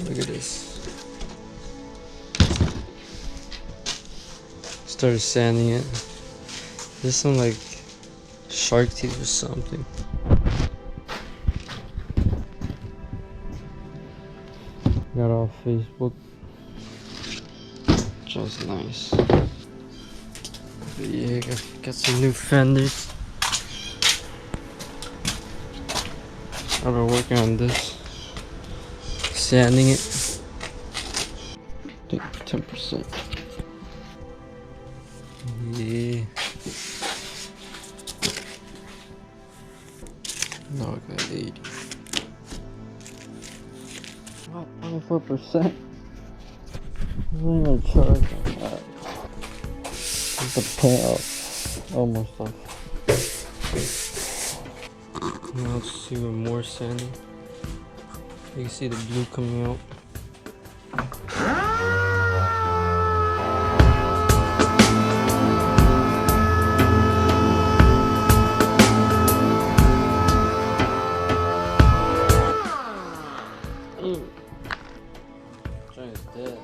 Look at this. Started sanding it. This some like shark teeth or something. Got off Facebook. Just nice. But yeah, got some new fenders. I've been working on this. Sanding it. I think 10%. Yeah. No, I got 80. What? 24%? I'm not even charge on that. The payoff almost off. Now let's see with more sanding. You can see the blue coming out. Giant's dead.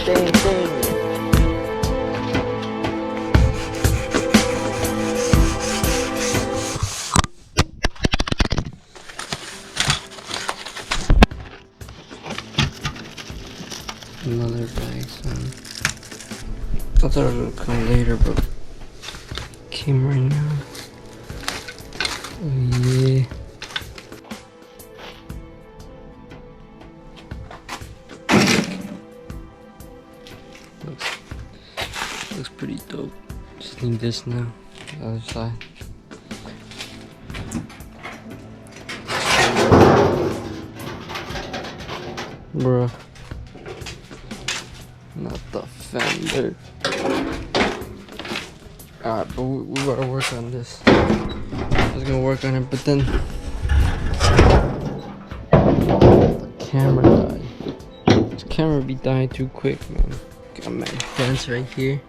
Dang. Another bag, son. I thought it would come later, but came right now. Oh yeah. Looks pretty dope. Just need this now. The other side. Bruh. Not the fender. Alright, but we gotta work on this. I was gonna work on it, but then the camera died. This camera be dying too quick, man. Got my fence right here.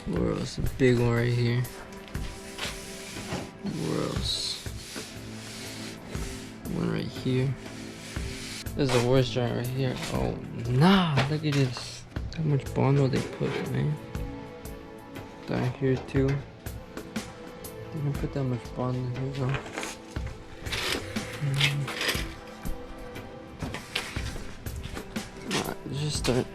Where else? A big one right here. Where else? One right here. This is the worst joint right here. Oh nah, look at this. How much Bondo they put, man. Down here too. Didn't put that much Bondo here though. Alright, let's just start.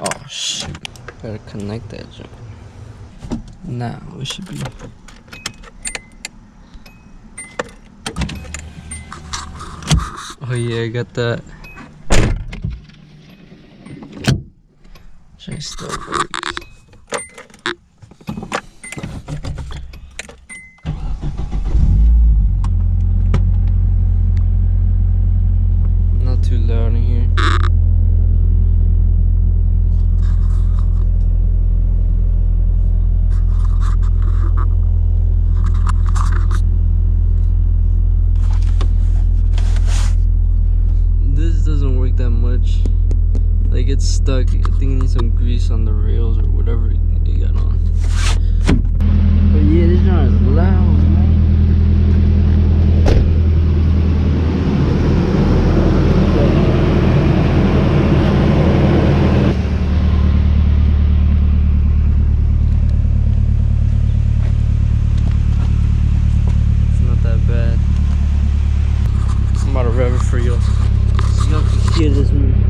Oh shoot, better connect that jump. Now it should be. Oh yeah, I got that. Should I still work? Not too loud in here. Doesn't work that much. Like it's stuck. I think you need some grease on the rails or whatever you got on. But yeah, this joint is loud, man. frío. No, sí es muy